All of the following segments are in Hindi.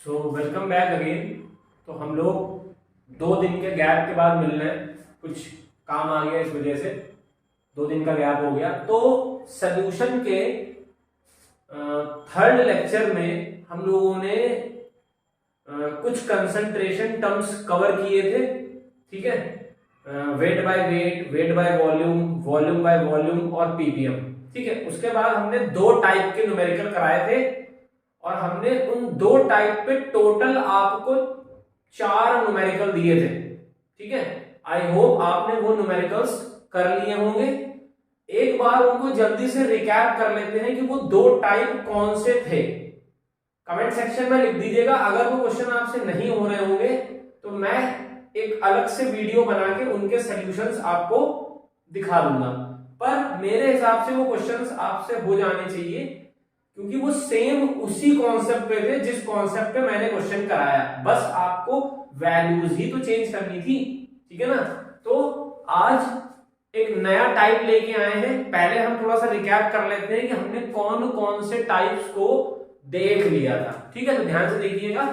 So welcome back again. तो हम लोग 2 दिन के गैप के बाद मिल रहे हैं। कुछ काम आ गया इस वजह से 2 दिन का गैप हो गया। तो सोल्यूशन के थर्ड लेक्चर में हम लोगों ने कुछ कंसंट्रेशन टर्म्स कवर किए थे। ठीक है, weight by weight, weight by volume, volume by volume और पीपीएम। ठीक है, उसके बाद हमने 2 टाइप के न्यूमेरिकल कराए थे और हमने उन 2 टाइप पे टोटल आपको 4 न्यूमेरिकल दिए थे। ठीक है, आई होप आपने वो न्यूमेरिकल्स कर लिए होंगे। एक बार उनको जल्दी से रिकैप कर लेते हैं कि वो 2 टाइप कौन से थे। कमेंट सेक्शन में लिख दीजिएगा। अगर वो क्वेश्चन आपसे नहीं हो रहे होंगे तो मैं एक अलग से वीडियो बना के उनके सॉल्यूशंस आपको दिखा दूंगा। पर मेरे हिसाब से वो क्वेश्चंस आपसे हो जाने चाहिए क्योंकि वो सेम उसी कॉन्सेप्ट पे थे जिस कॉन्सेप्ट पे मैंने क्वेश्चन कराया। बस आपको वैल्यूज ही तो चेंज करनी थी। ठीक है ना। तो आज एक नया टाइप लेके आए हैं। पहले हम थोड़ा सा रिकैप कर लेते हैं कि हमने कौन कौन से टाइप्स को देख लिया था। ठीक है, तो ध्यान से देखिएगा।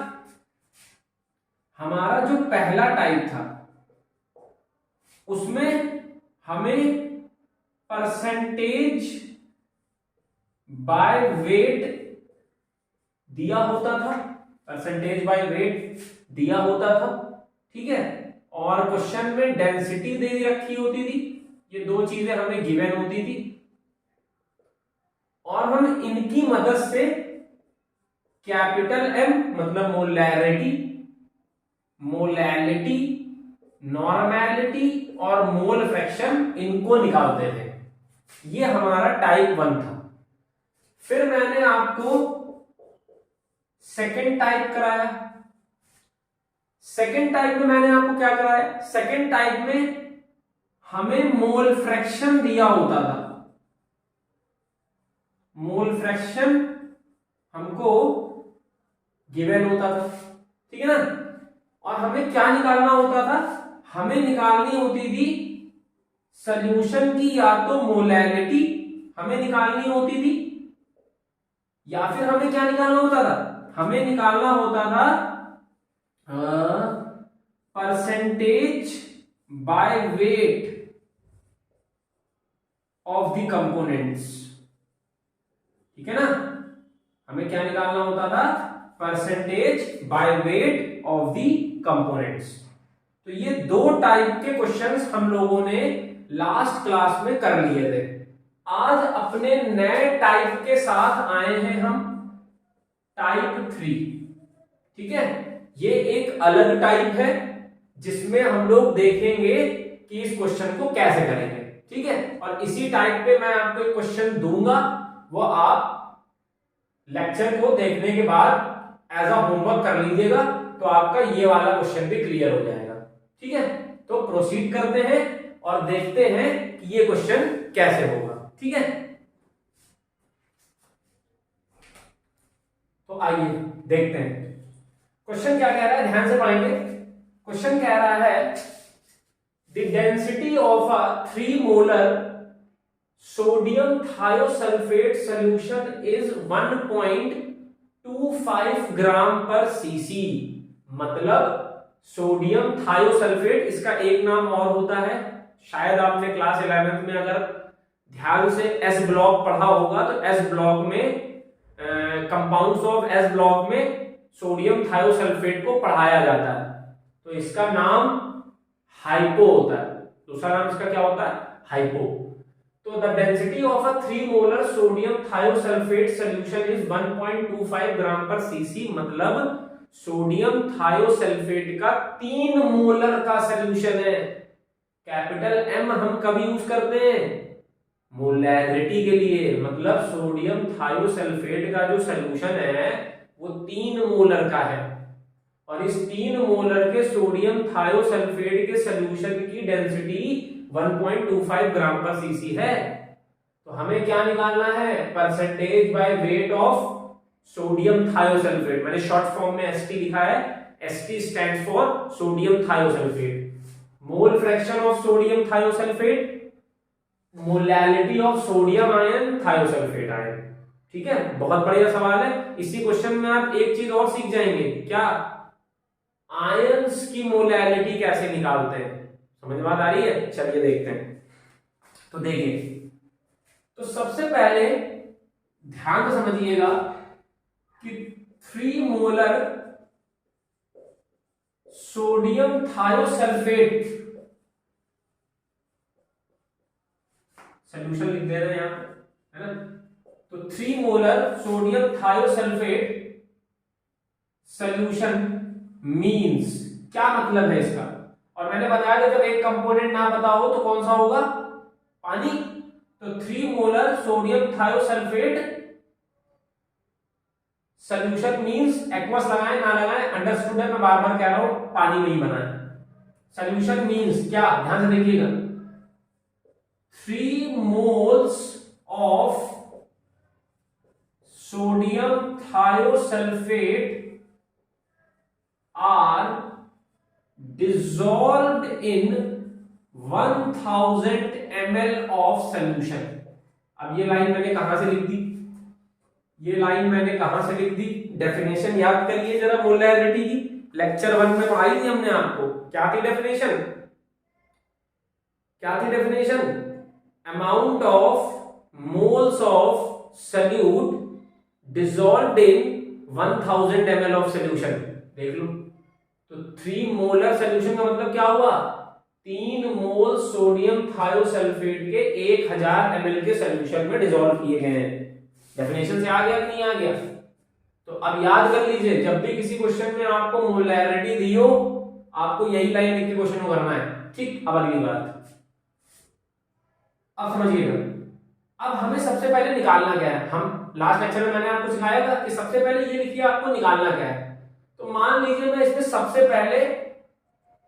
हमारा जो पहला टाइप था उसमें हमें परसेंटेज बाय वेट दिया होता था। परसेंटेज बाय वेट दिया होता था। ठीक है, और क्वेश्चन में डेंसिटी दे रखी होती थी। ये 2 चीजें हमें गिवन होती थी और हम इनकी मदद से कैपिटल एम मतलब मोलैरिटी, मोलैलिटी, नॉर्मेलिटी और मोल फ्रैक्शन इनको निकालते थे। ये हमारा टाइप 1 था। फिर मैंने आपको सेकेंड टाइप कराया। सेकेंड टाइप में मैंने आपको क्या कराया? सेकेंड टाइप में हमें मोल फ्रैक्शन दिया होता था। मोल फ्रैक्शन हमको गिवन होता था। ठीक है ना। और हमें क्या निकालना होता था? हमें निकालनी होती थी सॉल्यूशन की या तो मोलैलिटी हमें निकालनी होती थी या फिर हमें क्या निकालना होता था? हमें निकालना होता था percentage by weight of the components. ठीक है ना। हमें क्या निकालना होता था? Percentage by weight of the components. तो ये 2 टाइप के क्वेश्चंस हम लोगों ने लास्ट क्लास में कर लिए थे। आज अपने नए टाइप के साथ आए हैं हम, टाइप 3। ठीक है, ये एक अलग टाइप है जिसमें हम लोग देखेंगे कि इस क्वेश्चन को कैसे करेंगे। ठीक है, और इसी टाइप पे मैं आपको एक क्वेश्चन दूंगा, वो आप लेक्चर को देखने के बाद एज अ होमवर्क कर लीजिएगा तो आपका ये वाला क्वेश्चन भी क्लियर हो जाएगा। ठीक है, तो प्रोसीड करते हैं और देखते हैं कि ये क्वेश्चन कैसे होगा। ठीक है, तो आइए देखते हैं क्वेश्चन क्या कह रहा है। ध्यान से पढ़ेंगे। क्वेश्चन कह रहा है the density of a 3 molar sodium thiosulphate solution is 1.25 ग्राम पर सीसी। मतलब सोडियम थायोसल्फेट, इसका एक नाम और होता है, शायद आपने क्लास 11th में अगर ध्यान से एस ब्लॉक पढ़ा होगा तो एस ब्लॉक में कंपाउंड्स ऑफ एस ब्लॉक में सोडियम थायोसल्फेट को पढ़ाया जाता है। तो इसका नाम हाइपो होता है। दूसरा नाम इसका क्या होता है? हाइपो। तो the density of a 3 molar sodium thiosulphate solution is 1.25 ग्राम पर सीसी। मतलब सोडियम थायोसल्फेट का 3 मोलर का सॉल्यूशन है। कैपिटल एम हम कभी यूज करते हैं? मोलैरिटी के लिए। मतलब सोडियम थायोसल्फेट का जो सॉल्यूशन है वो 3 मोलर का है और इस 3 मोलर के सोडियम थायोसल्फेट के सॉल्यूशन की डेंसिटी 1.25 ग्राम पर सीसी है। तो हमें क्या निकालना है? Percentage by weight of sodium thiosulphate. मैंने शॉर्ट फॉर्म में एसटी लिखा है। ST stands for sodium thiosulphate. Mole fraction of sodium thiosulphate, molality of sodium ion, thiosulphate ion. ठीक है, बहुत बढ़िया सवाल है। इसी क्वेश्चन में आप एक चीज और सीख जाएंगे, क्या? आयंस की मोलैलिटी कैसे निकालते हैं। समझ में बात आ रही है? चलिए देखते हैं। तो देखिए, तो सबसे पहले ध्यान से समझिएगा कि 3 मोलर सोडियम थायोसल्फेट सोल्यूशन लिख दे रहे हैं यहां पे, है ना। तो 3 molar sodium thiosulphate solution means, क्या मतलब है इसका? और मैंने बताया था जब एक कंपोनेंट ना पता हो तो कौन सा होगा? पानी। तो 3 molar sodium thiosulphate solution means, aqueous लगाएं ना लगाएं अंडरस्टूड है, मैं बार बार कह रहा हूं, पानी में ही बना है। सोल्यूशन मींस क्या, ध्यान से देखिएगा, 3 moles of sodium thiosulfate are dissolved in 1000 ml of solution। अब ये लाइन मैंने कहां से लिख दी? ये लाइन मैंने कहां से लिख दी? डेफिनेशन याद करिए जरा मोलैरिटी की, लेक्चर 1 में पढ़ाई थी हमने आपको। क्या थी डेफिनेशन? क्या थी definition? Amount of moles of solute dissolved in 1000 ml of solution. देख लो, तो 3 मोलर सॉल्यूशन का मतलब क्या हुआ? 3 मोल सोडियम थायोसल्फेट के 1000 ml के सॉल्यूशन में डिसॉल्व किए गए हैं। डेफिनेशन से आ गया कि नहीं आ गया? तो अब याद कर लीजिए, जब भी किसी क्वेश्चन में आपको मोलैरिटी दी हो, आपको यही लाइन लिख के क्वेश्चन को करना है। ठीक, अब अगली बात, अब समझिएगा, अब हमें सबसे पहले निकालना क्या है। हम लास्ट लेक्चर में मैंने आपको सिखाया था कि सबसे पहले ये लिखिए आपको निकालना क्या है। तो मान लीजिए मैं इसमें सबसे पहले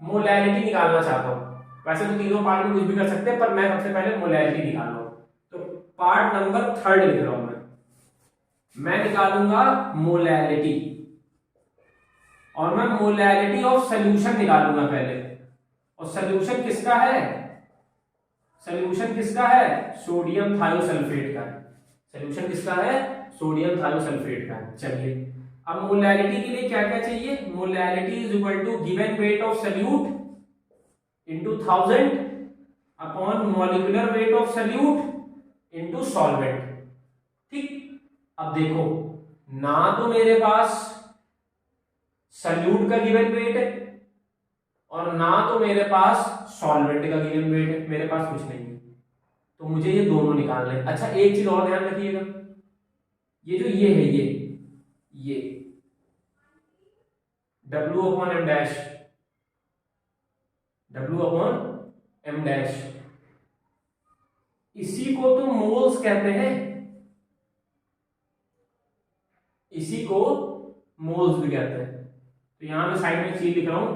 मोलैरिटी निकालना चाहता हूं। वैसे तो तीनों पार्ट में कुछ भी कर सकते हैं, पर मैं सबसे पहले मोलैरिटी निकाल रहा हूं। तो पार्ट नंबर 3 लिख रहा हूं मैं निकालूंगा मोलैरिटी, और मैं मोलैरिटी ऑफ सोल्यूशन निकालूंगा पहले। और सोल्यूशन किसका है? सोल्यूशन किसका है? सोडियम थायोसल्फेट का। सोल्यूशन किसका है? सोडियम थायोसल्फेट का। चलिए, अब मोलैरिटी के लिए क्या क्या चाहिए? Molarity is equal to given weight of solute into 1000 upon molecular weight of solute into solvent. ठीक, अब देखो, ना तो मेरे पास सोल्यूट का गिवन वेट है और ना तो मेरे पास सॉल्वेंट का गिवन वेट है, मेरे पास कुछ नहीं है। तो मुझे ये दोनों निकालने हैं। अच्छा, एक चीज और ध्यान रखिएगा, ये जो ये है, ये W upon M dash, W upon M dash, इसी को तो मोल्स कहते हैं, इसी को मोल्स भी कहते हैं। तो यहां मैं साइड में चीज लिख रहा हूं,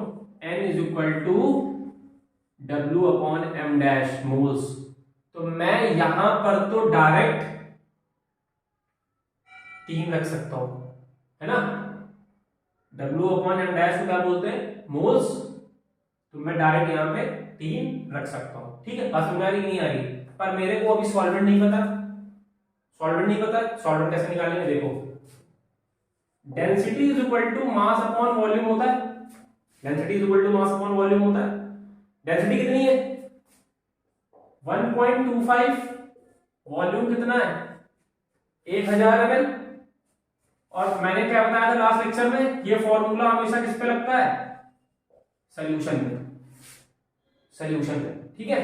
N is equal to W upon M dash moles. तो मैं यहां पर तो डायरेक्ट 3 रख सकता हूं, है ना। W अपॉन M डैश को क्या बोलते हैं? मोल्स। तो मैं डायरेक्ट यहां पे 3 रख सकता हूं। ठीक है, बात समझ आ रही नहीं आ रही? पर मेरे को अभी सॉल्वेंट नहीं पता, सॉल्वेंट नहीं पता, सॉल्वेंट कैसे निकालेंगे? देखो, density is equal to mass upon volume होता है। Density is equal to mass upon volume होता है। डेंसिटी कितनी है? 1.25। वॉल्यूम कितना है? 1000 ml। और मैंने क्या बताया था लास्ट लेक्चर में? ये फॉर्मूला हमेशा किस पे लगता है? सॉल्यूशन में, सॉल्यूशन में। ठीक है,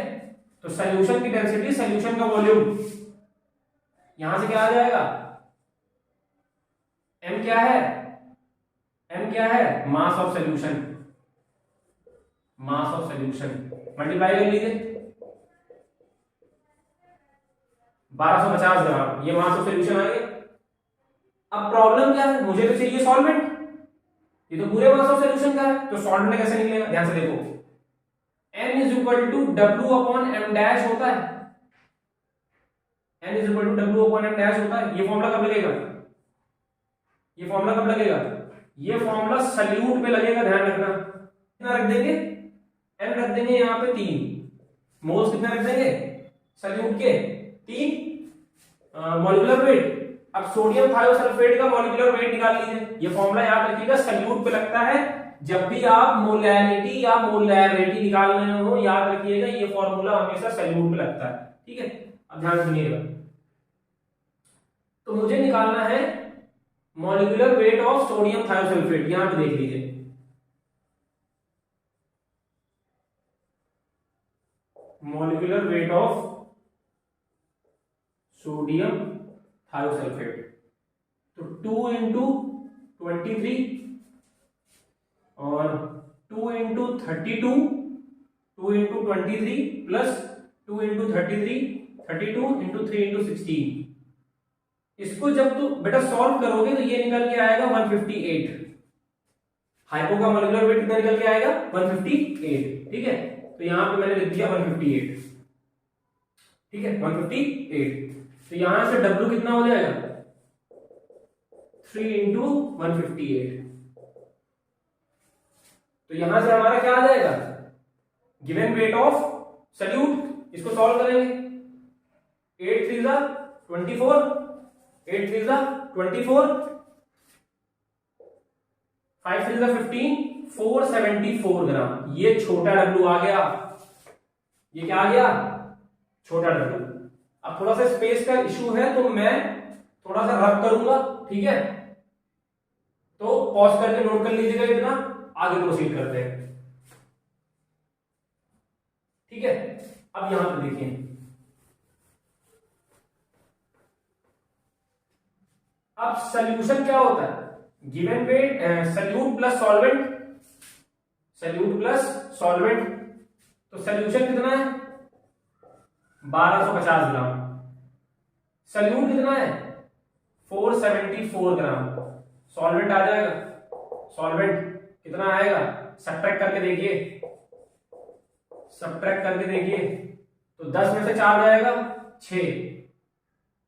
तो सॉल्यूशन की डेंसिटी, सॉल्यूशन का वॉल्यूम, यहां से क्या आ जाएगा? M क्या है? M क्या है? Mass of solution, mass of solution. Multiply कर लीजिए, 1250 ग्राम, ये मास ऑफ सॉल्यूशन आ गया। अब प्रॉब्लम क्या है? मुझे तो चाहिए सॉल्वेंट, ये तो पूरे मास ऑफ सॉल्यूशन का है, तो सॉल्वेंट कैसे निकलेगा? ध्यान से देखो, N is equal to W upon M dash होता है। N is equal to W upon M dash होता है। ये फॉर्मूला कब लगेगा? ये फॉर्मूला कब लगेगा? ये फॉर्मूला सॉल्यूट पे लगेगा, ध्यान रखना। कितना रख देंगे? M रख देंगे यहां पे 3। मोल्स कितना रख देंगे? सॉल्यूट के 3। मॉलिक्यूलर वेट अब सोडियम थायोसल्फेट का मॉलिक्यूलर वेट निकाल लीजिए। ये फॉर्मूला याद रखिएगा, सल्यूट पे लगता है। जब भी आप मोलैलिटी या मोलैरिटी निकाल रहे हो याद रखिएगा ये फॉर्मूला हमेशा सल्यूट पे लगता है। ठीक है, अब ध्यान सुनिएगा। तो मुझे निकालना है molecular weight of sodium thiosulphate. यहां पे देख लीजिए, molecular weight of sodium thiosulphate. तो 2 इंटू 23 और 2 into 32, 2 into 23 plus 2 into 33, 32 into 3 into 16। इसको जब तो बेटा सॉल्व करोगे तो ये निकल के आएगा 158। हाइपो का मॉलिक्यूलर वेट कितना निकल के आएगा? 158। ठीक है, तो यहां पे मैंने लिख दिया 158। ठीक है, 158। तो यहां से W कितना हो जाएगा? 3 इंटू 158। तो यहां से हमारा क्या आ जाएगा? Given weight of solute. इसको सॉल्व करेंगे। 8 3 जा 24, 8 3 जा 24, 5 3 जा 15, 474 ग्राम। ये छोटा W आ गया। ये क्या आ गया? छोटा W। अब थोड़ा सा स्पेस का इशू है तो मैं थोड़ा सा रब करूंगा। ठीक है, तो पॉज करके नोट कर लीजिएगा इतना, आगे प्रोसीड करते हैं। ठीक है, अब यहां पर देखिए, अब सॉल्यूशन क्या होता है? Given weight solute plus solvent, solute plus solvent. तो सॉल्यूशन कितना है? 1250 ग्राम। सल्यूट कितना है? 474 ग्राम। सॉल्वेंट आ जाएगा, सॉल्वेंट कितना आएगा? सब्ट्रैक्ट करके देखिए, सब्ट्रैक्ट करके देखिए। तो 10 में से 4 जाएगा 6,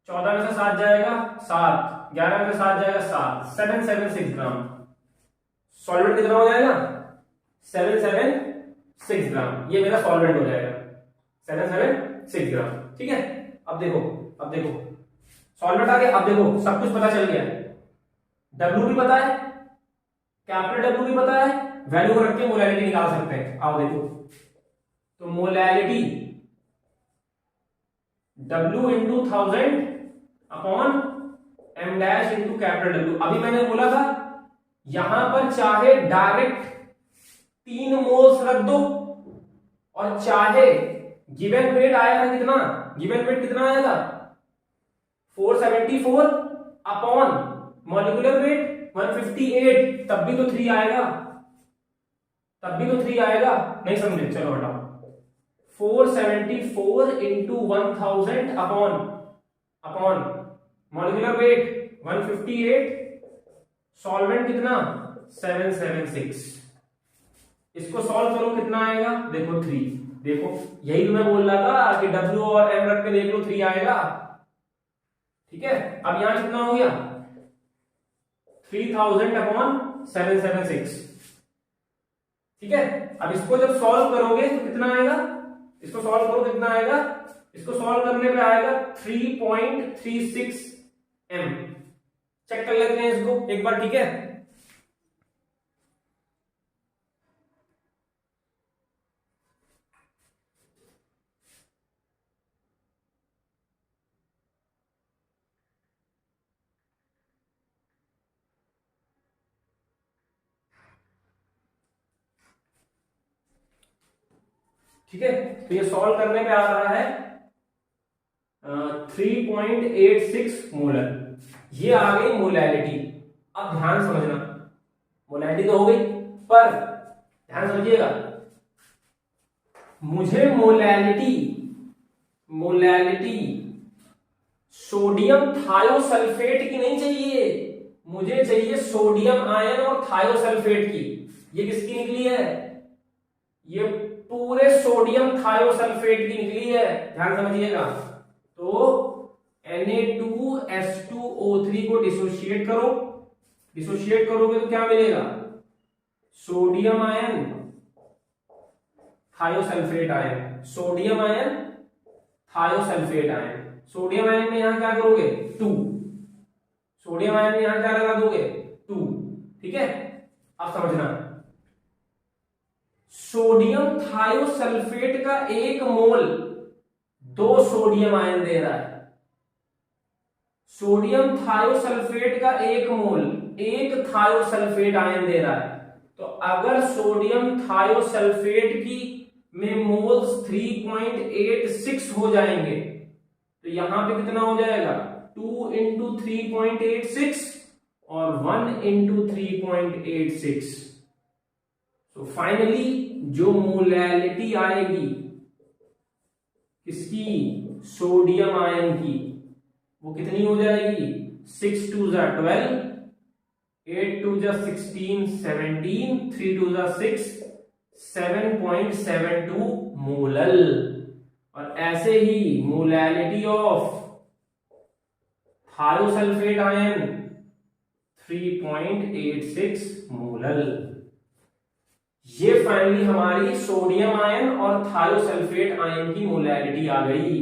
14 में से 7 जाएगा 7, 11 में से 7 जाएगा 7, 776 ग्राम। सॉल्वेंट कितना हो जाएगा? 776 ग्राम। ये मेरा सॉल्वेंट हो जाएगा 776 ग्राम। ठीक है, अब देखो, अब देखो सॉल्वेंट आ गया। अब देखो सब कुछ पता चल गया। W भी पता है, कैपिटल W भी पता है, वैल्यू रख के मोलैलिटी निकाल सकते हैं। आओ देखो, तो molality W into 1000 upon M dash into capital W। अभी मैंने बोला था यहां पर चाहे डायरेक्ट 3 मोल्स रख दो और चाहे गिवन वेट आया था कितना? गिवन वेट कितना आया था? 474 अपॉन मॉलिक्यूलर वेट 158, तब भी तो 3 आएगा, तब भी तो 3 आएगा। नहीं समझे? चलो हटाओ। 474 into 1000 upon upon molecular wait 158, solvent कितना? 776। इसको सॉल्व करो कितना आएगा? देखो 3। देखो यही तो मैं बोल रहा था कि W और M रख के देख लो 3 आएगा। ठीक है, अब यहां कितना हो गया? 3000 अपॉन 776। ठीक है, अब इसको जब सॉल्व करोगे तो कितना आएगा? इसको सॉल्व करो कितना आएगा? इसको सॉल्व करने पे आएगा 3.36 M। चेक कर लेते हैं इसको एक बार। ठीक है, ठीक है, तो ये सॉल्व करने पे आ रहा है 3.86 मोलर। ये आ गई मोलैलिटी। अब ध्यान समझना, मोलैलिटी तो हो गई, पर ध्यान समझिएगा, मुझे मोलैलिटी मोलैलिटी सोडियम थायोसल्फेट की नहीं चाहिए, मुझे चाहिए सोडियम आयन और थायोसल्फेट की। ये किसकी निकली है? ये पूरे सोडियम थायोसल्फेट की निकली है। ध्यान समझिएगा। तो Na2H2O3 को डिसोशिएट करो, डिसोशिएट करोगे तो क्या मिलेगा? Sodium ion thiosulphate ion, sodium ion thiosulphate ion. Sodium ion में यहां क्या करोगे? 2, सोडियम आयन में यहां क्या लगा दोगे 2, ठीक है। अब समझना, सोडियम थायोसल्फेट का 1 मोल 2 सोडियम आयन दे रहा है। सोडियम थायोसल्फेट का 1 मोल 1 थायोसल्फेट आयन दे रहा है। तो अगर सोडियम थायोसल्फेट की में मोल्स 3.86 हो जाएंगे तो यहां पे कितना हो जाएगा 2 इंटू 3.86 और 1 इंटू 3.86। तो फाइनली जो मोलैलिटी आएगी किसकी, सोडियम आयन की, वो कितनी हो जाएगी 6 2 जा 12, 8 2 जा 16, 17, 3 2 जा 6, 7.72 मोलल। और ऐसे ही molality of thiosulphate ion 3.86 molal. ये फाइनली हमारी सोडियम आयन और थायोसल्फेट आयन की मोलैलिटी आ गई,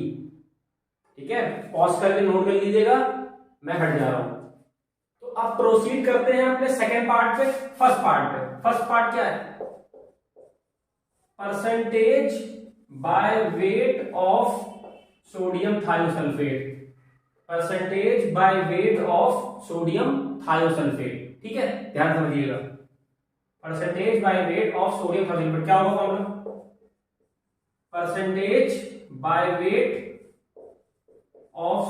ठीक है। पॉज करके नोट कर लीजिएगा, मैं हट जा रहा हूं। तो अब प्रोसीड करते हैं अपने सेकेंड पार्ट पे, फर्स्ट पार्ट पे। फर्स्ट पार्ट क्या है, percentage by weight of sodium thiosulphate, percentage by weight of sodium thiosulphate, ठीक है। ध्यान समझिएगा, percentage by weight of sodium thiosulphate क्या होगा formula, percentage by weight of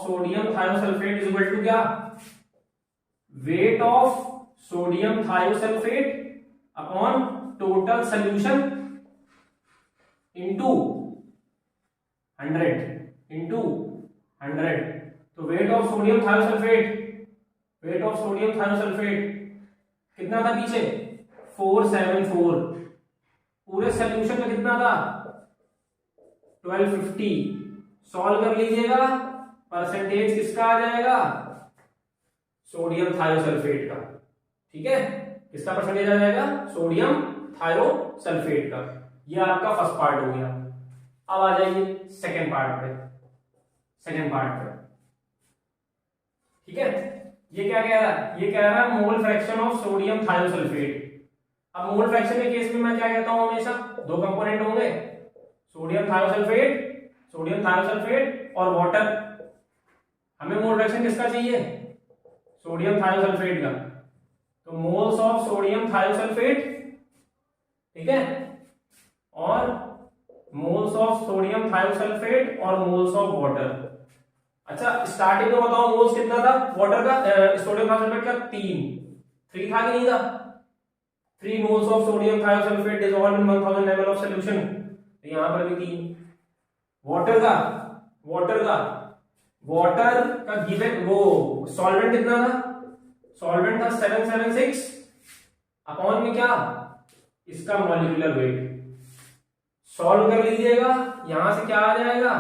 sodium thiosulphate is equal to क्या, weight of sodium thiosulphate upon total solution into 100। तो वेट ऑफ सोडियम थायोसल्फेट कितना था पीछे 474, पूरे सोल्यूशन में कितना था 1250। सॉल्व कर लीजिएगा, परसेंटेज किसका आ जाएगा, सोडियम थायोसल्फेट का, ठीक है। किसका परसेंटेज आ जाएगा, सोडियम थायोसल्फेट का। ये आपका फर्स्ट पार्ट हो गया। अब आ जाइए सेकेंड पार्ट पे, ठीक है। ये क्या कह रहा है, ये कह रहा है mole fraction of sodium thiosulphate. अब मोल फ्रैक्शन के केस में मैं क्या कहता हूं, हमेशा 2 कंपोनेंट होंगे, सोडियम थायोसल्फेट और वाटर। हमें मोल फ्रैक्शन किसका चाहिए, सोडियम थायोसल्फेट का। तो मोल्स ऑफ सोडियम थायोसल्फेट, ठीक है, और मोल्स ऑफ सोडियम थायोसल्फेट और मोल्स ऑफ वाटर। अच्छा स्टार्टिंग में बताओ मोल्स कितना था वाटर का, सोडियम थायोसल्फेट का 3 था कि नहीं था, 3 moles of sodium thiosulphate dissolved in 1000 ml of solution. तो यहां पर भी 3। वाटर का गिवन वो सॉल्वेंट कितना था, सॉल्वेंट था 776 अपॉन में क्या, इसका मॉलिक्यूलर वेट। सॉल्व कर लीजिएगा, यहां से क्या आ जाएगा,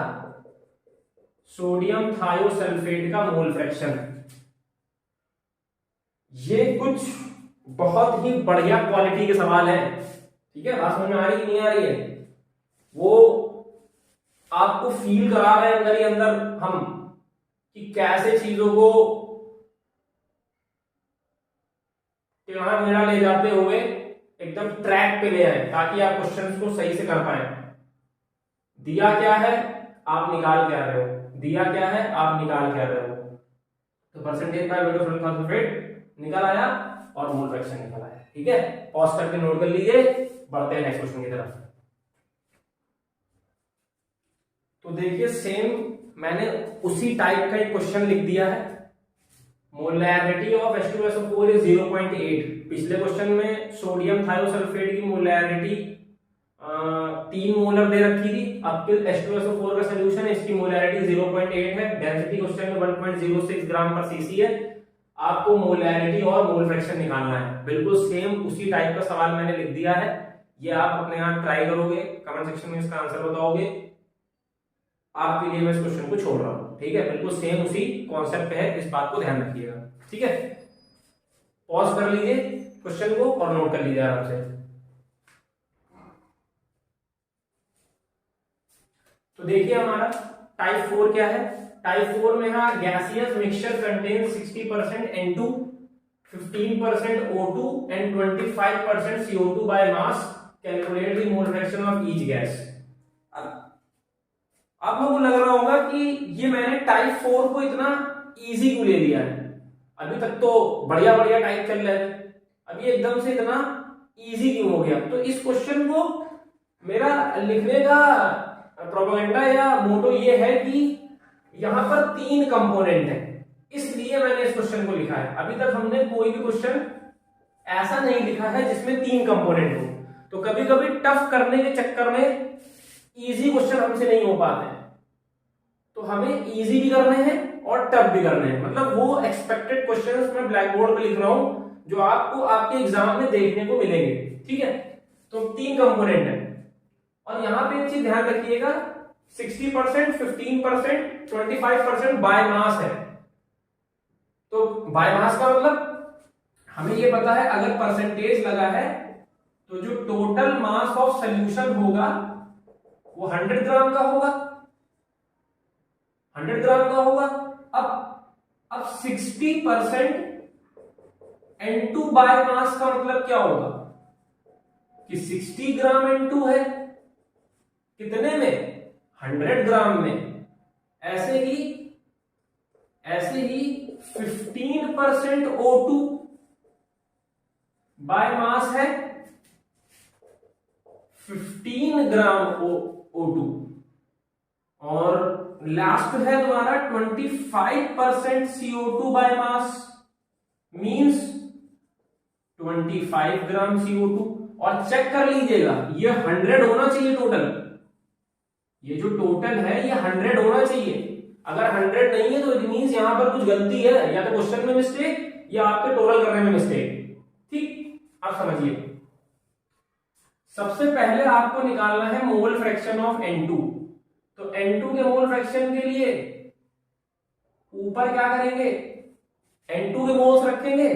सोडियम थायोसल्फेट का मोल फ्रैक्शन। ये कुछ बहुत ही बढ़िया क्वालिटी के सवाल है, ठीक है। बात समझ में आ रही कि नहीं आ रही है, वो आपको फील करा रहे हैं अंदर ही अंदर हम कि कैसे चीजों को टेढ़ा मेढ़ा ले जाते हुए एकदम ट्रैक पे ले आए, ताकि आप क्वेश्चंस को सही से कर पाए। दिया क्या है आप निकाल के आ रहे हो, तो percentage by weight of sodium thiosulphate निकल आया और मोल फ्रैक्शन निकल आया, ठीक है। पॉज करके नोट कर लीजिए, बढ़ते हैं नेक्स्ट क्वेश्चन की तरफ। तो देखिए सेम मैंने उसी टाइप का एक क्वेश्चन लिख दिया है। Molarity of H2SO4 is 0.8। पिछले क्वेश्चन में सोडियम थायोसल्फेट की मोलैरिटी 3 मोलर दे रखी थी, अब H2SO4 का सॉल्यूशन है, इसकी मोलैरिटी 0.8 है। डेंसिटी क्वेश्चन में 1.06 ग्राम पर सीसी है। आपको मोलैरिटी और मोल फ्रैक्शन निकालना है। बिल्कुल सेम उसी टाइप का सवाल मैंने लिख दिया है, ये आप अपने आप ट्राई करोगे, कमेंट सेक्शन में इसका आंसर बताओगे। आपके लिए मैं इस क्वेश्चन को छोड़ रहा हूं, ठीक है। बिल्कुल सेम उसी कॉन्सेप्ट पे है, इस बात को ध्यान रखिएगा, ठीक है। पॉज कर लीजिए क्वेश्चन को और नोट कर लीजिए आराम से। तो देखिए हमारा टाइप 4 क्या है। टाइप 4 में है gaseous mixture contain 60% N2, 15% O2 and 25% CO2 by mass, calculate the mole fraction of each gas. आप लोगों को लग रहा होगा कि ये मैंने टाइप 4 को इतना इजी क्यों ले लिया है, अभी तक तो बढ़िया बढ़िया टाइप चल रहे थे, अभी एकदम से इतना इजी क्यों हो गया। तो इस क्वेश्चन को मेरा लिखने का प्रोपेगेंडा या मोटो ये है कि यहां पर 3 कंपोनेंट है, इसलिए मैंने इस क्वेश्चन को लिखा है। अभी तक हमने कोई भी क्वेश्चन ऐसा नहीं लिखा है जिसमें 3 कंपोनेंट हो, तो कभी कभी टफ करने के चक्कर में इजी क्वेश्चन हमसे नहीं हो पाते हैं, तो हमें इजी भी करने हैं और टफ भी करने हैं। मतलब वो एक्सपेक्टेड क्वेश्चंस मैं ब्लैक बोर्ड पे लिख रहा हूं जो आपको आपके एग्जाम में देखने को मिलेंगे, ठीक है। तो 3 कंपोनेंट है, और यहां पे एक चीज ध्यान रखिएगा, 60%, 15%, 25% बाय मास है। तो बाय मास का मतलब हमें ये पता है अगर परसेंटेज लगा है तो जो टोटल मास ऑफ सॉल्यूशन होगा वो 100 ग्राम का होगा, 100 ग्राम का होगा। अब 60% N2 बाय मास का मतलब क्या होगा कि 60 ग्राम N2 है कितने में, 100 ग्राम में। ऐसे ही 15% O2 बाय मास है 15 ग्राम O2, और लास्ट है तुम्हारा 25% CO2 by mass means 25 gram CO2। और चेक कर लीजिएगा ये 100 होना चाहिए टोटल, ये जो टोटल है ये 100 होना चाहिए। अगर 100 नहीं है तो इट मींस यहां पर कुछ गलती है, या तो क्वेश्चन में मिस्टेक या आपके टोटल करने में मिस्टेक, ठीक। आप समझिए, सबसे पहले आपको निकालना है मोल फ्रैक्शन ऑफ N2। तो N2 के मोल फ्रैक्शन के लिए ऊपर क्या करेंगे, N2 के मोल्स रखेंगे,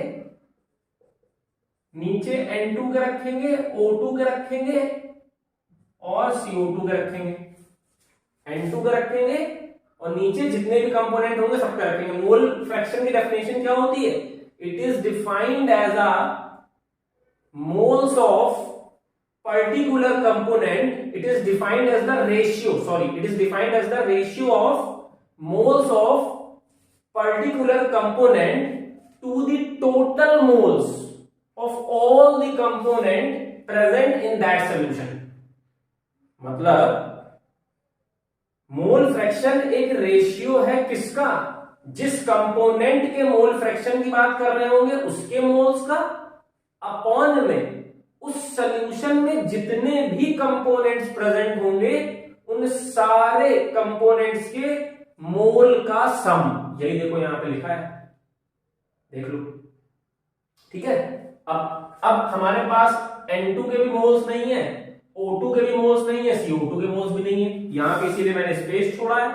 नीचे N2 के रखेंगे, O2 के रखेंगे और CO2 के रखेंगे। N2 के रखेंगे और नीचे जितने भी कंपोनेंट होंगे सबके रखेंगे। मोल फ्रैक्शन की डेफिनेशन क्या होती है, it is defined as a moles of particular component, it is defined as the ratio, it is defined as the ratio of moles of particular component to the total moles of all the component present in that solution। मतलब मोल फ्रैक्शन एक रेशियो है किसका, जिस कंपोनेंट के मोल फ्रैक्शन की बात कर रहे होंगे उसके मोल्स का, अपॉन में उस सॉल्यूशन में जितने भी कंपोनेंट्स प्रेजेंट होंगे उन सारे कंपोनेंट्स के मोल का सम। यही देखो यहां पे लिखा है, देख लो, ठीक है। अब हमारे पास N2 के भी मोल्स नहीं है, O2 के भी मोल्स नहीं है, CO2 के मोल्स भी नहीं है, यहां पे इसीलिए मैंने स्पेस छोड़ा है।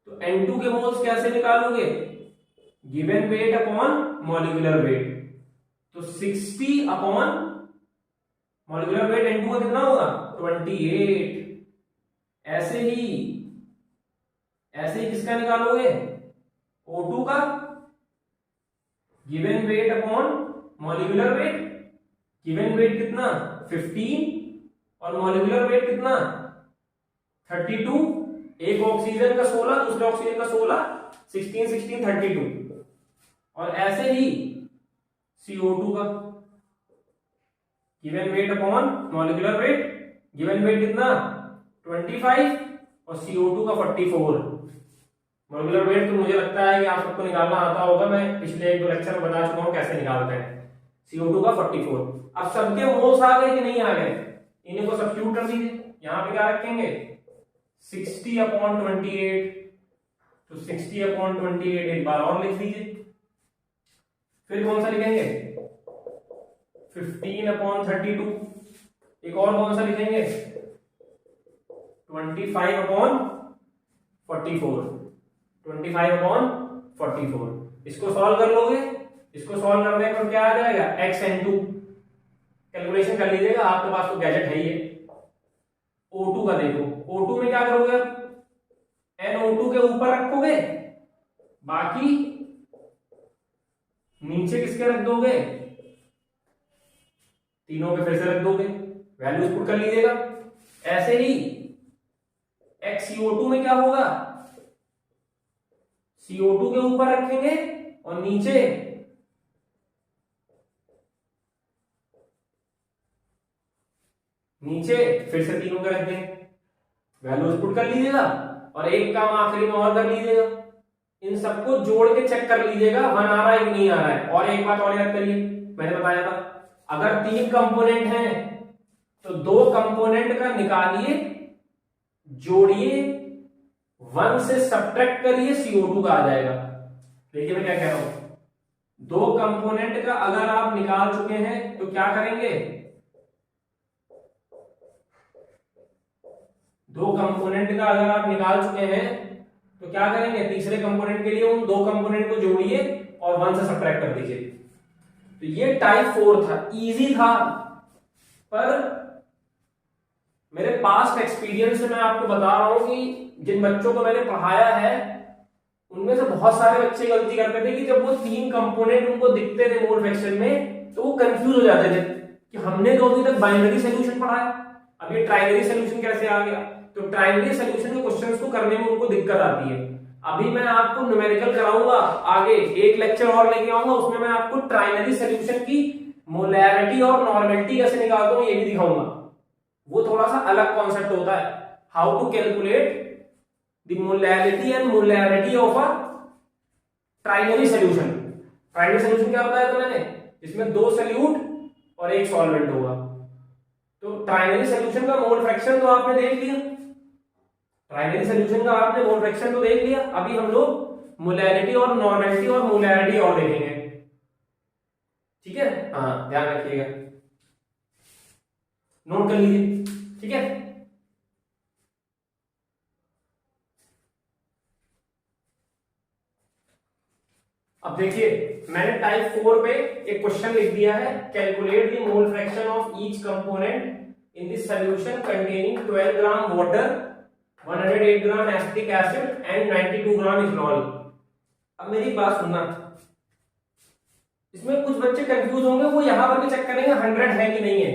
तो N2 के मोल्स कैसे निकालोगे, given weight upon molecular wait. तो 60 अपॉन मॉलिक्यूलर वेट N2 का कितना होगा 28। ऐसे ही किसका निकालोगे, O2 का, given weight upon molecular wait. Given weight कितना 15 और मॉलिक्यूलर वेट कितना 32। एक ऑक्सीजन का 16, दूसरे ऑक्सीजन का 16, 16 16 32। और ऐसे ही CO2 का given weight upon molecular wait, given weight कितना 25 और CO2 का 44। मॉलिक्यूलर वेट तो मुझे लगता है कि आप सबको निकालना आता होगा, मैं पिछले 1-2 लेक्चर में बता चुका हूं कैसे निकालते हैं। CO2 का 44। अब सबके मोल्स आ गए कि नहीं आ गए, इन्हीं को सब्स्टिट्यूट कर दीजिए। यहां पे क्या रखेंगे 60 अपॉन 28, तो 60 अपॉन 28 एक बार और लिख दीजिए। फिर कौन सा लिखेंगे 15 अपॉन 32, एक और कौन सा लिखेंगे 25 अपॉन 44, 25 अपॉन 44। इसको सॉल्व कर लोगे, इसको सॉल्व करने पर क्या आ जाएगा xN2, कैलकुलेशन कर लीजिएगा, आपके पास तो गैजेट है ही है। O2 का देखो, O2 में क्या करोगे, NO2 के ऊपर रखोगे, बाकी नीचे किसके रख दोगे, तीनों के फिर से रख दोगे, वैल्यूज पुट कर लीजिएगा। ऐसे ही CO2 में क्या होगा, CO2 के ऊपर रखेंगे और नीचे फिर से तीनों के रख देंगे, वैल्यूज पुट कर लीजिएगा। और एक काम आखिरी में और कर लीजिएगा, इन सबको जोड़ के चेक कर लीजिएगा 1 आ रहा है कि नहीं आ रहा है। और एक बात और याद करिए, मैंने बताया था अगर 3 कंपोनेंट हैं तो 2 कंपोनेंट का निकालिए, जोड़िए, 1 से सब्ट्रैक्ट करिए, CO2 का आ जाएगा। देखिए मैं क्या कह रहा हूं, 2 कंपोनेंट का अगर आप निकाल चुके हैं तो क्या करेंगे, 2 कंपोनेंट का अगर आप निकाल चुके हैं तो क्या करेंगे, तीसरे कंपोनेंट के लिए उन 2 कंपोनेंट को जोड़िए और 1 से सब्ट्रैक्ट कर दीजिए। तो ये टाइप 4 था, इजी था, पर मेरे पास्ट एक्सपीरियंस से मैं आपको बता रहा हूं कि जिन बच्चों को मैंने पढ़ाया है उनमें से बहुत सारे बच्चे गलती करते थे कि जब वो 3 कंपोनेंट उनको दिखते थे मोल फ्रैक्शन में तो वो कंफ्यूज हो जाते थे कि हमने तो अभी तक बाइनरी सॉल्यूशन पढ़ा है, अब ये ट्राइनरी सॉल्यूशन कैसे आ गया। तो ट्राइनरी सॉल्यूशन के क्वेश्चंस को करने में उनको दिक्कत आती है। अभी मैं आपको न्यूमेरिकल कराऊंगा, आगे एक लेक्चर और लेके आऊंगा, उसमें मैं आपको ट्राइनरी सॉल्यूशन की मोलैरिटी और नॉर्मेलिटी कैसे निकालता हूं ये भी दिखाऊंगा। वो थोड़ा सा अलग कॉन्सेप्ट होता है, how to calculate the molarity and molarity of a ternary solution. Ternary solution क्या बताया था मैंने, इसमें 2 सॉल्यूट और 1 सॉल्वेंट होगा। तो ट्राइनरी सॉल्यूशन का मोल फ्रैक्शन तो आपने देख लिया, ट्राइनरी सॉल्यूशन का आपने मोल फ्रैक्शन तो देख लिया। अभी हम लोग मोलैरिटी और नॉर्मेलिटी और मोलैरिटी और देखेंगे, ठीक है। हाँ ध्यान रखिएगा, नोट कर लीजिए, ठीक है। अब देखिए मैंने टाइप 4 पे एक क्वेश्चन लिख दिया है, calculate the mole fraction of each component in this solution containing 12 gram water, 108 gram acetic acid and 92 gram ethanol. अब मेरी बात सुनना, इसमें कुछ बच्चे कंफ्यूज होंगे, वो यहां पर भी चेक करेंगे 100 है कि नहीं है।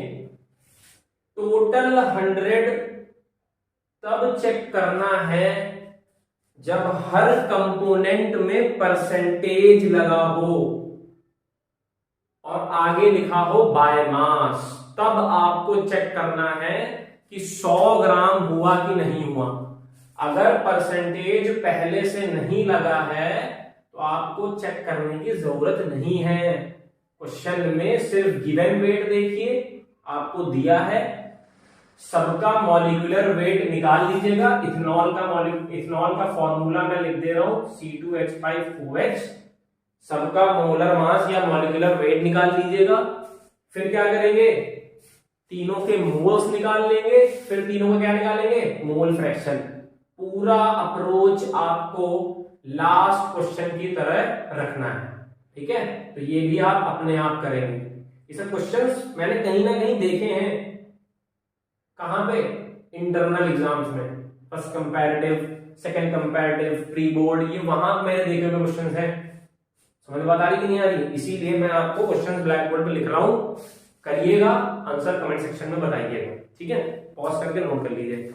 टोटल 100 तब चेक करना है जब हर कंपोनेंट में परसेंटेज लगा हो और आगे लिखा हो बाय मास, तब आपको चेक करना है कि 100 ग्राम हुआ कि नहीं हुआ। अगर परसेंटेज पहले से नहीं लगा है तो आपको चेक करने की जरूरत नहीं है। क्वेश्चन में सिर्फ गिवन वेट देखिए, आपको दिया है, सबका मॉलिक्यूलर वेट निकाल लीजिएगा। इथेनॉल का फॉर्मूला मैं लिख दे रहा हूं C2H5OH, सबका मोलर मास या मॉलिक्यूलर वेट निकाल लीजिएगा। फिर क्या करेंगे, तीनों के मोल्स निकाल लेंगे, फिर तीनों का क्या निकालेंगे, मोल फ्रैक्शन। पूरा अप्रोच आपको लास्ट क्वेश्चन की तरह रखना है, ठीक है। तो ये भी आप अपने आप करेंगे। ये सब क्वेश्चंस मैंने कहीं ना कहीं देखे हैं, कहां पे, इंटरनल एग्जाम्स में, first comparative, second comparative, pre board, ये वहां मैंने देखे हुए क्वेश्चंस हैं। समझ बात आ रही कि नहीं आ रही, इसीलिए मैं आपको क्वेश्चंस ब्लैक बोर्ड पे लिख रहा हूं, करिएगा, आंसर कमेंट सेक्शन में बताइएगा, ठीक है। पॉज करके नोट कर लीजिए।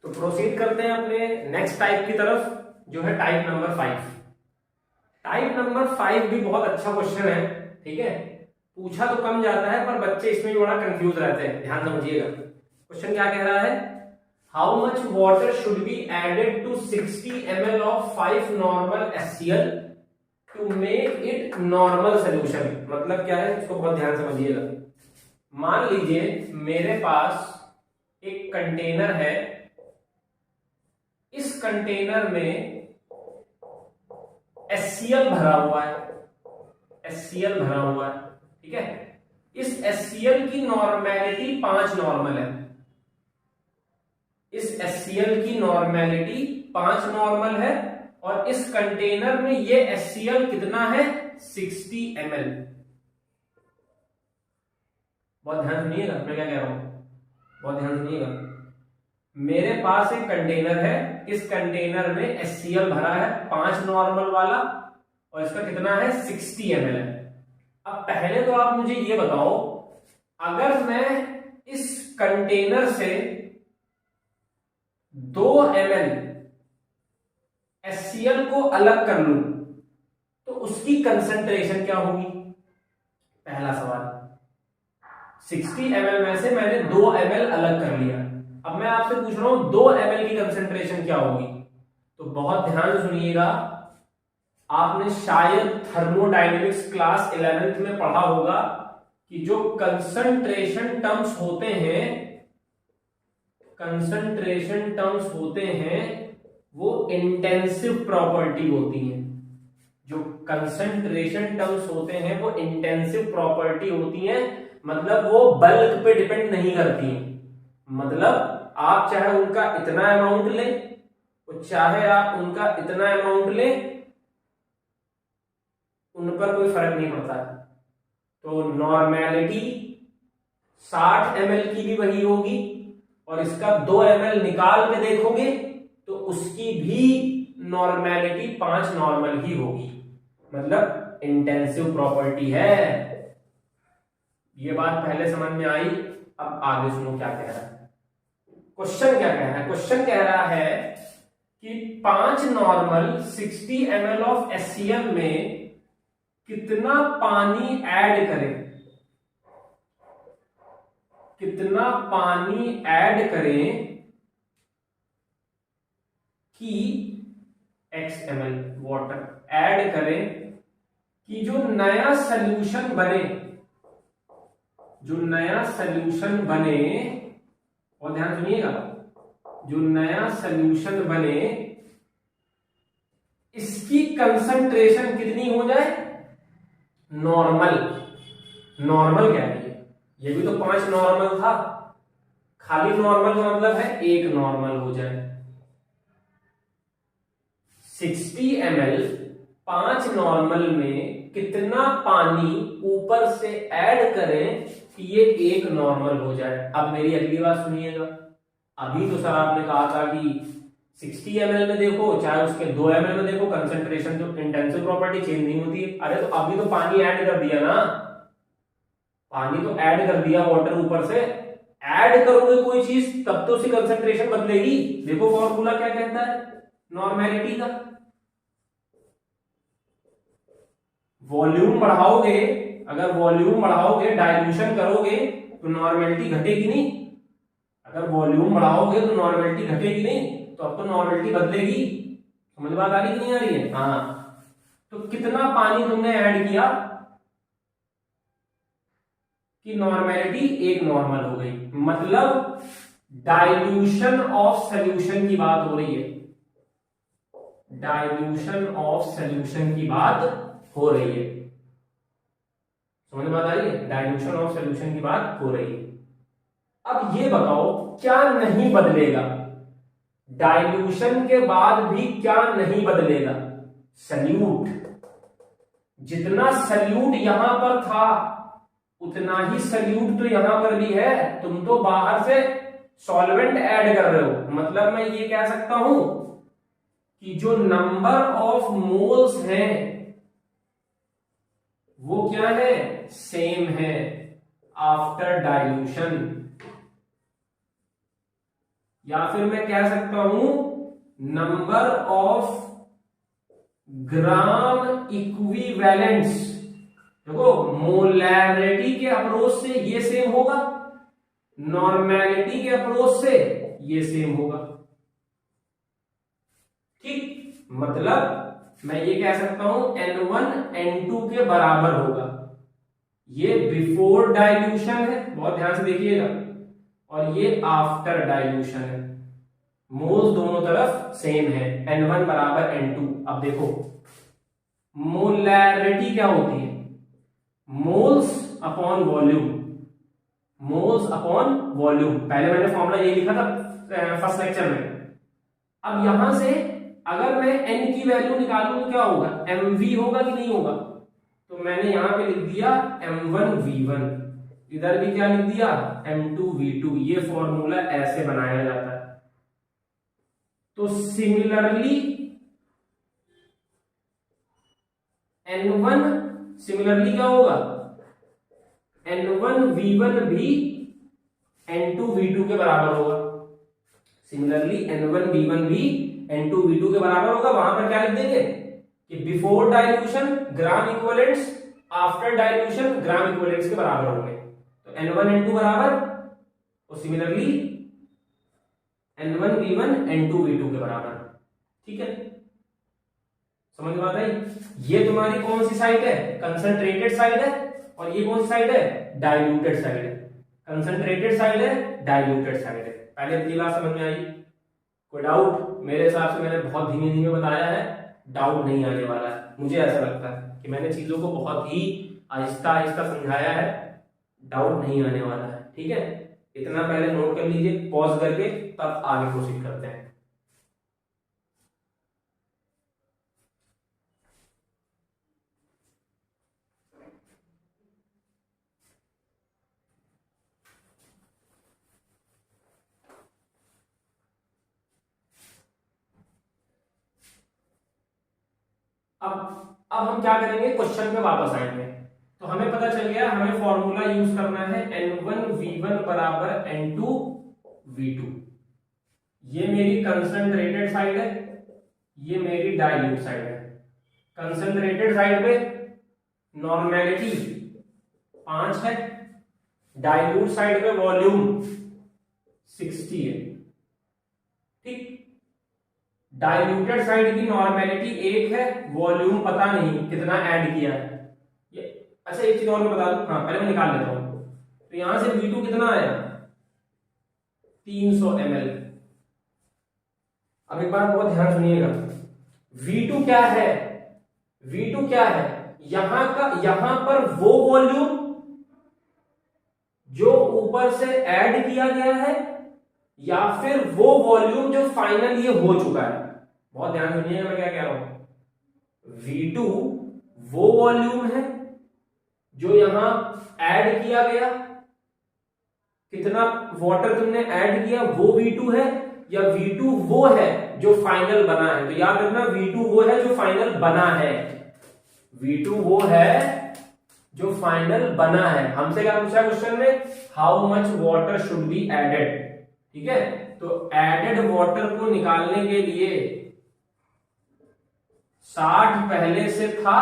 तो प्रोसीड करते हैं अपने नेक्स्ट टाइप की तरफ, जो है टाइप नंबर 5। टाइप नंबर 5 भी बहुत अच्छा क्वेश्चन है, ठीक है। पूछा तो कम जाता है पर बच्चे इसमें बड़ा कंफ्यूज रहते हैं, ध्यान समझिएगा। क्वेश्चन क्या कह रहा है, how much water should be added to 60 ml of 5 normal HCl to make it normal solution. मतलब क्या है, इसको बहुत ध्यान समझिएगा। मान लीजिए मेरे पास एक कंटेनर है, इस कंटेनर में HCl भरा हुआ है, HCl भरा हुआ है, ठीक है। इस HCl की नॉर्मेलिटी 5 नॉर्मल है, इस HCl की नॉर्मेलिटी 5 नॉर्मल है, और इस कंटेनर में ये HCl कितना है, 60 ml, बहुत ध्यान सुनिएगा मैं क्या कह रहा हूँ, बहुत ध्यान सुनिएगा। मेरे पास एक कंटेनर है, इस कंटेनर में HCl भरा है 5 नॉर्मल वाला, और इसका कितना है 60 ml है। अब पहले तो आप मुझे ये बताओ, अगर मैं इस कंटेनर से 2 ml HCl को अलग कर लूं तो उसकी कंसंट्रेशन क्या होगी? पहला सवाल। 60 ml में से मैंने 2 ml अलग कर लिया, अब मैं आपसे पूछ रहा हूं 2 ml की कंसंट्रेशन क्या होगी? तो बहुत ध्यान सुनिएगा, आपने शायद थर्मोडायनेमिक्स क्लास 11th में पढ़ा होगा कि जो कंसंट्रेशन टर्म्स होते हैं, कंसंट्रेशन टर्म्स होते हैं वो इंटेंसिव प्रॉपर्टी होती हैं। जो कंसंट्रेशन टर्म्स होते हैं वो इंटेंसिव प्रॉपर्टी होती हैं, मतलब वो बल्क पे डिपेंड नहीं करती हैं। मतलब आप चाहे उनका इतना अमाउंट लें, चाहे आप उनका इतना अमाउंट लें, उन पर कोई फर्क नहीं पड़ता। तो नॉर्मेलिटी 60 ml की भी वही होगी, और इसका 2 ml निकाल के देखोगे तो उसकी भी नॉर्मेलिटी 5 नॉर्मल ही होगी, मतलब इंटेंसिव प्रॉपर्टी है। ये बात पहले समझ में आई। अब आगे सुनो क्या कह रहा है क्वेश्चन। क्या कह रहा है क्वेश्चन? कह रहा है कि 5 नॉर्मल 60 ml ऑफ HCl में कितना पानी ऐड करें, कितना पानी ऐड करें कि x ml वाटर ऐड करें कि जो नया सॉल्यूशन बने, जो नया सॉल्यूशन बने, और ध्यान सुनिएगा, जो नया सॉल्यूशन बने इसकी कंसंट्रेशन कितनी हो जाए? नॉर्मल। नॉर्मल क्या है? ये भी तो 5 नॉर्मल था, खाली नॉर्मल का मतलब है 1 नॉर्मल हो जाए। 60 ml 5 नॉर्मल में कितना पानी ऊपर से ऐड करें कि ये 1 नॉर्मल हो जाए? अब मेरी अगली बात सुनिएगा। अभी तो सर आपने कहा था कि 60 ml में देखो चाहे उसके 2 ml में देखो, कंसंट्रेशन जो इंटेंसिव प्रॉपर्टी चेंज नहीं होती है। अरे तो अभी तो पानी ऐड कर दिया ना, पानी तो ऐड कर दिया वाटर ऊपर से, ऐड करोगे कोई चीज तब तो उसकी कंसंट्रेशन बदलेगी। देखो फॉर्मूला क्या कहता है नॉर्मेलिटी का, वॉल्यूम बढ़ाओगे, अगर वॉल्यूम बढ़ाओगे डाइल्यूशन करोगे तो नॉर्मेलिटी घटेगी नहीं। अगर वॉल्यूम बढ़ाओगे तो नॉर्मेलिटी घटेगी नहीं, तो अब तो नॉर्मेलिटी बदलेगी। समझ बात आ रही कि नहीं आ रही है? हाँ। तो कितना पानी तुमने ऐड किया कि नॉर्मेलिटी 1 नॉर्मल हो गई, मतलब डाइल्यूशन ऑफ सॉल्यूशन की बात हो रही है, डाइल्यूशन ऑफ सॉल्यूशन की बात हो रही है। समझ में बात आ रही है? डाइल्यूशन ऑफ सॉल्यूशन की बात हो रही है। अब ये बताओ क्या नहीं बदलेगा? डाइल्यूशन के बाद भी क्या नहीं बदलेगा? सल्यूट। जितना सल्यूट यहां पर था उतना ही सल्यूट तो यहां पर भी है। तुम तो बाहर से सॉल्वेंट ऐड कर रहे हो, मतलब मैं ये कह सकता हूं कि जो नंबर ऑफ मोल्स हैं वो क्या है? सेम है आफ्टर डाइल्यूशन। या फिर मैं कह सकता हूं नंबर ऑफ ग्राम इक्विवेलेंट्स। देखो मोलैरिटी के अप्रोच से ये सेम होगा, नॉर्मेलिटी के अप्रोच से ये सेम होगा। ठीक, मतलब मैं ये कह सकता हूं N1 N2 के बराबर होगा। ये बिफोर डाइल्यूशन है, बहुत ध्यान से देखिएगा, और ये आफ्टर डाइल्यूशन है। मोल्स दोनों तरफ सेम है, N1 बराबर N2। अब देखो मोलैरिटी क्या होती है? Moles upon volume, moles upon volume. पहले मैंने फॉर्मूला ये लिखा था फर्स्ट लेक्चर में। अब यहां से अगर मैं n की वैल्यू निकालूं तो क्या होगा? mv होगा कि नहीं होगा? तो मैंने यहां पे लिख दिया m1v1। इधर भी क्या लिख दिया, M2V2। ये फॉर्मूला ऐसे बनाया जाता है। तो सिमिलरली N1 सिमिलरली क्या होगा, N1V1 भी N2V2 के बराबर होगा। सिमिलरली N1V1 भी N2V2 के बराबर होगा। वहां पर क्या लिख देंगे कि बिफोर डाइल्यूशन ग्राम इक्विवेलेंट्स, आफ्टर डाइल्यूशन ग्राम इक्विवेलेंट्स के बराबर होंगे। तो N1 N2 बराबर, और सिमिलरली N1V1 N2V2 के बराबर। ठीक है, समझ में आता है। ये तुम्हारी कौन सी साइड है, कंसंट्रेटेड साइड है, और ये कौन सी साइड है, डाइल्यूटेड साइड है। कंसंट्रेटेड साइड है, डाइल्यूटेड साइड है। पहले इतनी बात समझ में आई? कोई डाउट? मेरे हिसाब से मैंने बहुत धीमे धीमे बताया है, डाउट नहीं आने वाला है। मुझे ऐसा लगता है कि मैंने चीजों को बहुत ही आहिस्ता आहिस्ता समझाया है, डाउट नहीं आने वाला है। ठीक है, इतना पहले नोट कर लीजिए, पॉज करके तब आगे प्रोसीड करते हैं। अब हम क्या करेंगे, क्वेश्चन पे वापस आएंगे। तो हमें पता चल गया, हमें फॉर्मूला यूज करना है N1V1 बराबर N2V2। ये मेरी कंसंट्रेटेड साइड है, ये मेरी डाइल्यूट साइड है। कंसंट्रेटेड साइड पे नॉर्मेलिटी 5 है, डाइल्यूट साइड पे वॉल्यूम 60 है। ठीक, डाइल्यूटेड साइड की नॉर्मेलिटी 1 है, वॉल्यूम पता नहीं कितना ऐड किया है। ये अच्छा, एक चीज और मैं बता दूं, हाँ पहले मैं निकाल लेता हूं। तो यहां से V2 कितना आया, 300 ml। अब एक बात बहुत ध्यान सुनिएगा, V2 क्या है, V2 क्या है, यहां पर वो वॉल्यूम जो ऊपर से ऐड किया गया है, या फिर वो वॉल्यूम जो फाइनल ये हो चुका है। बहुत ध्यान सुनिएगा मैं क्या कह रहा हूं। V2 वो वॉल्यूम है जो यहां ऐड किया गया, कितना वाटर तुमने ऐड किया वो V2 है, या V2 वो है जो फाइनल बना है। तो याद रखना, V2 वो है जो फाइनल बना है, V2 वो है जो फाइनल बना है। हमसे क्या पूछा क्वेश्चन में, how much water should be added. ठीक है, तो एडेड वाटर को निकालने के लिए 60 पहले से था,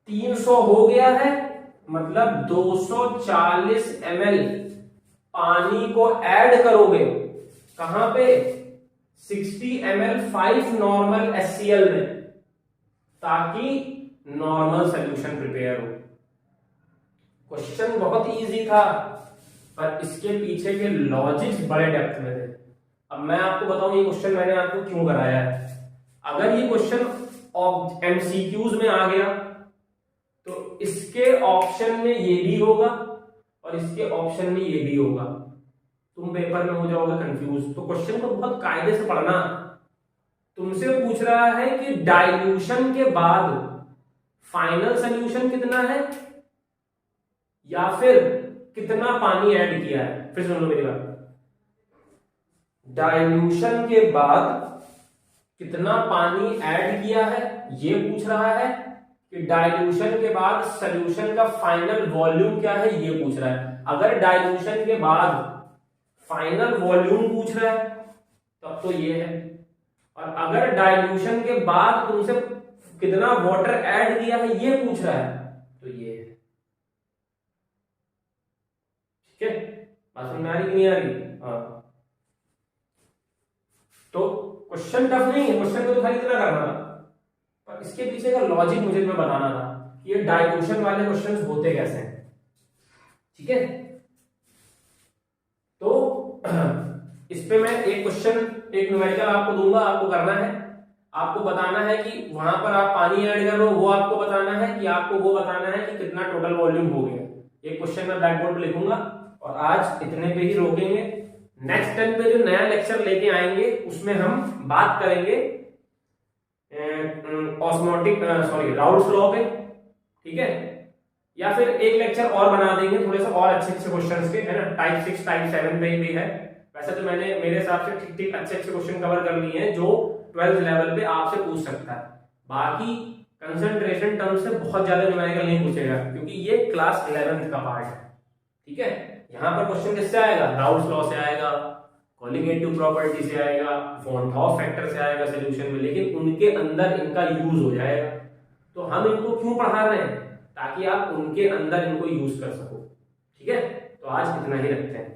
300 हो गया है, मतलब 240 ml पानी को ऐड करोगे। कहां पे, 60 ml 5 नॉर्मल HCl में, ताकि नॉर्मल सॉल्यूशन प्रिपेयर हो। क्वेश्चन बहुत इजी था, पर इसके पीछे के लॉजिक्स बड़े डेप्थ में थे। अब मैं आपको बताऊं ये क्वेश्चन मैंने आपको क्यों कराया है। अगर ये क्वेश्चन MCQs में आ गया तो इसके ऑप्शन में ये भी होगा और इसके ऑप्शन में ये भी होगा, तुम पेपर में हो जाओगे कंफ्यूज। तो क्वेश्चन को बहुत कायदे से पढ़ना। तुमसे पूछ रहा है कि डाइल्यूशन के बाद फाइनल सॉल्यूशन कितना है, या फिर कितना पानी ऐड किया है। फिर सुन लो मेरी बात, डाइल्यूशन के बाद कितना पानी ऐड किया है ये पूछ रहा है, कि डाइल्यूशन के बाद सॉल्यूशन का फाइनल वॉल्यूम क्या है ये पूछ रहा है। अगर डाइल्यूशन के बाद फाइनल वॉल्यूम पूछ रहा है तब तो ये है, और अगर डाइल्यूशन के बाद तुमसे कितना वाटर ऐड किया है ये पूछ रहा है तो ये है। ठीक है, बात समझ में आ रही कि नहीं आ रही? हाँ, तो क्वेश्चन टफ नहीं है, क्वेश्चन को तो खाली इतना करना था, पर इसके पीछे का लॉजिक मुझे तुम्हें बताना था कि ये डाइल्यूशन वाले क्वेश्चंस होते कैसे हैं। ठीक है, तो इस पे मैं एक क्वेश्चन, एक न्यूमेरिकल आपको दूंगा, आपको करना है, आपको बताना है कि वहां पर आप पानी ऐड कर रहे हो, वो आपको बताना है, कि आपको वो बताना है कि कितना टोटल वॉल्यूम हो गया। एक क्वेश्चन मैं ब्लैक बोर्ड पे लिखूंगा, और आज इतने पे ही रोकेंगे। नेक्स्ट टाइम पे जो नया लेक्चर लेके आएंगे उसमें हम बात करेंगे ऑस्मोटिक राउल्स लॉ पे। ठीक है, या फिर एक लेक्चर और बना देंगे थोड़े से और अच्छे अच्छे क्वेश्चंस के, है ना, टाइप 6 टाइप 7 पे भी है। वैसे तो मैंने मेरे हिसाब से ठीक ठीक अच्छे अच्छे क्वेश्चन कवर कर लिए हैं जो 12th लेवल पे आपसे पूछ सकता है। बाकी कंसंट्रेशन टर्म से बहुत ज्यादा न्यूमेरिकल नहीं पूछेगा क्योंकि ये क्लास 11th का पार्ट है, ठीक है। यहाँ पर क्वेश्चन किससे आएगा, राउल्स लॉ से आएगा, कॉलिगेटिव प्रॉपर्टी से आएगा, वॉन हॉफ फैक्टर से आएगा सोल्यूशन में, लेकिन उनके अंदर इनका यूज हो जाएगा। तो हम इनको क्यों पढ़ा रहे हैं, ताकि आप उनके अंदर इनको यूज कर सको, ठीक है। तो आज इतना ही रखते हैं।